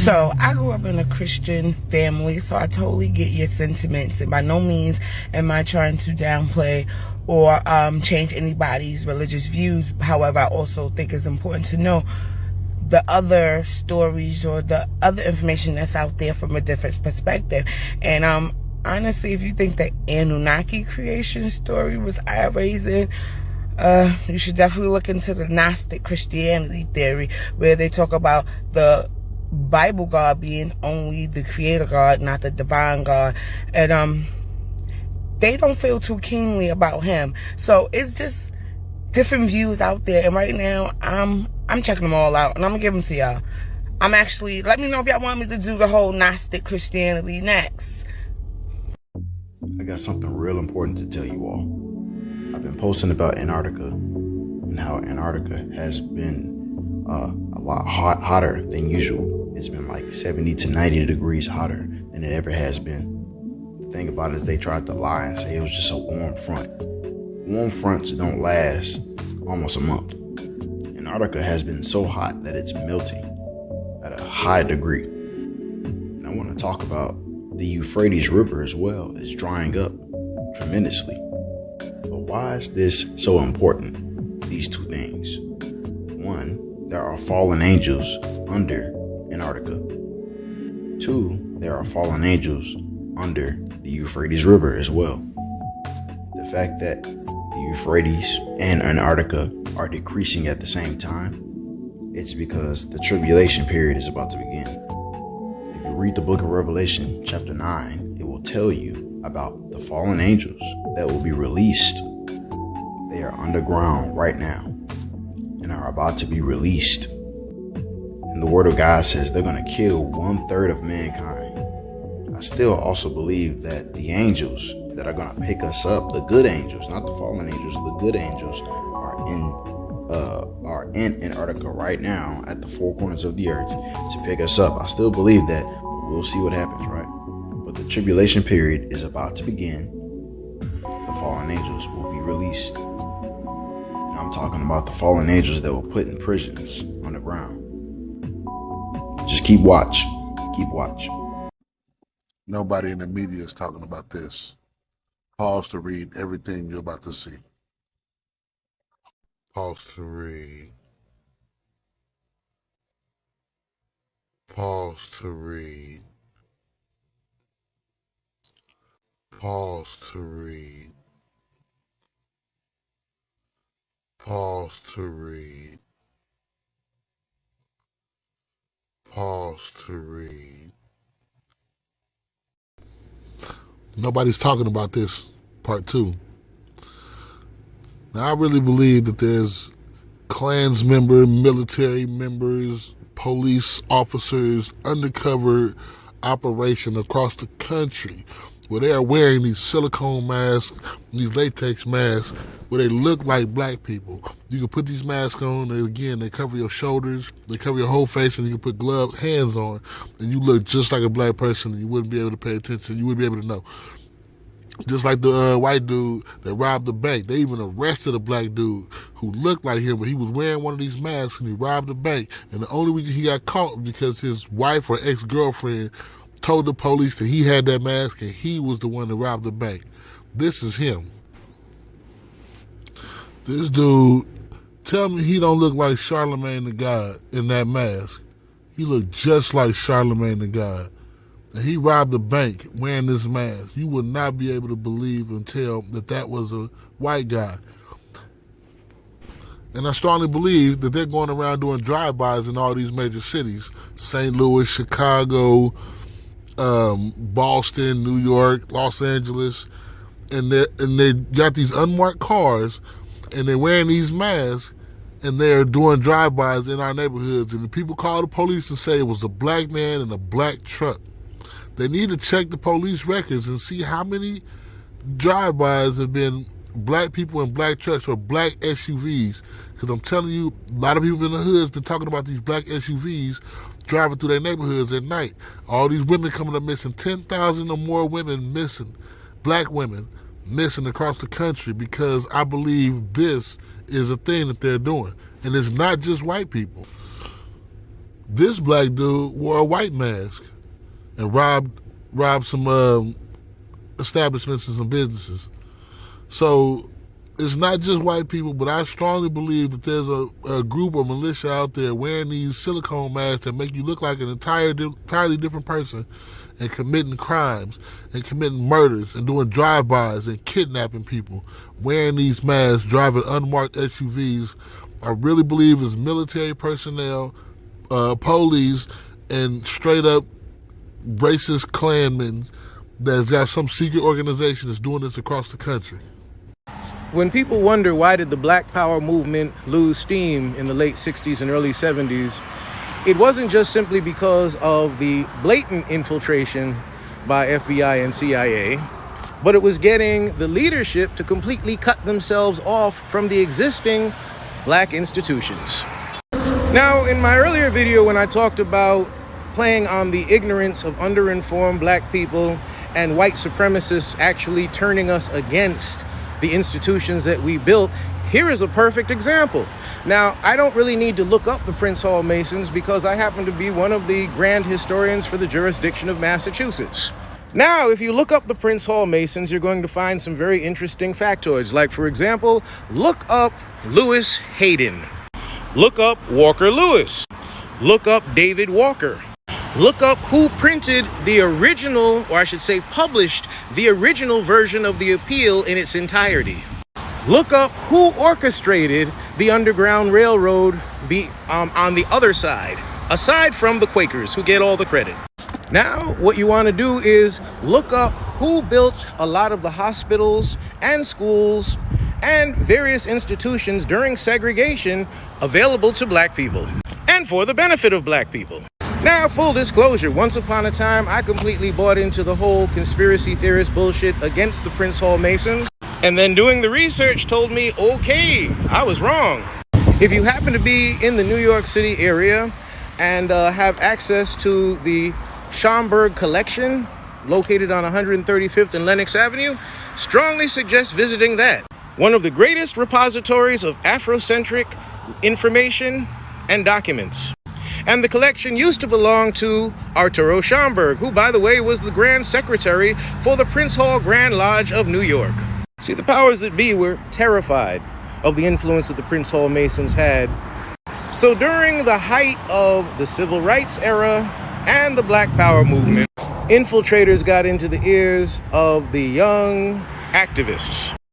So I grew up in a Christian family, so I totally get your sentiments, and by no means am I trying to downplay or change anybody's religious views. However, I also think it's important to know the other stories or the other information that's out there from a different perspective. And honestly, if you think the Anunnaki creation story was eye-raising, you should definitely look into the Gnostic Christianity theory, where they talk about the Bible God being only the creator God, not the divine God. And they don't feel too keenly about him. So it's just different views out there. And right now, I'm checking them all out, and I'm gonna give them to y'all. I'm actually, let me know if y'all want me to do the whole Gnostic Christianity next. I got something real important to tell you all. I've been posting about Antarctica and how Antarctica has been a lot hotter than usual. It's been like 70 to 90 degrees hotter than it ever has been. The thing about it is they tried to lie and say it was just a warm front. Warm fronts don't last almost a month. Antarctica has been so hot that it's melting at a high degree. And I want to talk about the Euphrates River as well. It's drying up tremendously. But why is this so important? These two things. One, there are fallen angels under Antarctica. Two, there are fallen angels under the Euphrates River as well. The fact that the Euphrates and Antarctica are decreasing at the same time, it's because the tribulation period is about to begin. If you read the book of Revelation, chapter 9, it will tell you about the fallen angels that will be released. They are underground right now and are about to be released. And the word of God says they're going to kill 1/3 of mankind. I still also believe that the angels that are going to pick us up, the good angels, not the fallen angels, the good angels are in Antarctica right now at the four corners of the earth to pick us up. I still believe that, but we'll see what happens, right? But the tribulation period is about to begin. The fallen angels will be released. And I'm talking about the fallen angels that were put in prisons on the ground. Just keep watch. Keep watch. Nobody in the media is talking about this. Pause to read everything you're about to see. Pause to read. Pause to read. Pause to read. Pause to read. Pause to read. Nobody's talking about this, part 2. Now, I really believe that there's Klans members, military members, police officers, undercover operation across the country where they are wearing these silicone masks, these latex masks, where they look like black people. You can put these masks on, and again, they cover your shoulders, they cover your whole face, and you can put gloves, hands on, and you look just like a black person, and you wouldn't be able to pay attention, you wouldn't be able to know. Just like the white dude that robbed the bank. They even arrested a black dude who looked like him, but he was wearing one of these masks and he robbed the bank. And the only reason he got caught because his wife or ex-girlfriend told the police that he had that mask and he was the one that robbed the bank. This is him. This dude, tell me he don't look like Charlemagne the God in that mask. He looked just like Charlemagne the God. And he robbed a bank wearing this mask. You would not be able to believe and tell that that was a white guy. And I strongly believe that they're going around doing drive-bys in all these major cities. St. Louis, Chicago, Boston, New York, Los Angeles. And they got these unmarked cars and they're wearing these masks and they're doing drive-bys in our neighborhoods. And the people call the police and say it was a black man in a black truck. They need to check the police records and see how many drive-bys have been black people in black trucks or black SUVs. Because I'm telling you, a lot of people in the hood have been talking about these black SUVs driving through their neighborhoods at night. All these women coming up missing, 10,000 or more women missing, black women missing across the country, because I believe this is a thing that they're doing. And it's not just white people. This black dude wore a white mask and robbed some establishments and some businesses. So it's not just white people, but I strongly believe that there's a group of militia out there wearing these silicone masks that make you look like an entirely different person, and committing crimes and committing murders and doing drive-bys and kidnapping people, wearing these masks, driving unmarked SUVs. I really believe it's military personnel, police, and straight up racist Klanmen that's got some secret organization that's doing this across the country. When people wonder why did the Black Power movement lose steam in the late 60s and early 70s, it wasn't just simply because of the blatant infiltration by FBI and CIA, but it was getting the leadership to completely cut themselves off from the existing black institutions. Now, in my earlier video when I talked about playing on the ignorance of underinformed black people and white supremacists actually turning us against the institutions that we built, here is a perfect example. Now, I don't really need to look up the Prince Hall Masons because I happen to be one of the grand historians for the jurisdiction of Massachusetts. Now, if you look up the Prince Hall Masons, you're going to find some very interesting factoids. Like, for example, look up Lewis Hayden. Look up Walker Lewis. Look up David Walker. Look up who printed the original, or I should say published, the original version of the appeal in its entirety. Look up who orchestrated the Underground Railroad on the other side, aside from the Quakers, who get all the credit. Now, what you want to do is look up who built a lot of the hospitals and schools and various institutions during segregation available to black people and for the benefit of black people. Now, full disclosure, once upon a time, I completely bought into the whole conspiracy theorist bullshit against the Prince Hall Masons. And then doing the research told me, okay, I was wrong. If you happen to be in the New York City area and have access to the Schomburg Collection, located on 135th and Lenox Avenue, strongly suggest visiting that. One of the greatest repositories of Afrocentric information and documents. And the collection used to belong to Arturo Schomburg, who, by the way, was the Grand Secretary for the Prince Hall Grand Lodge of New York. See, the powers that be were terrified of the influence that the Prince Hall Masons had. So during the height of the Civil Rights era and the Black Power movement, infiltrators got into the ears of the young activists.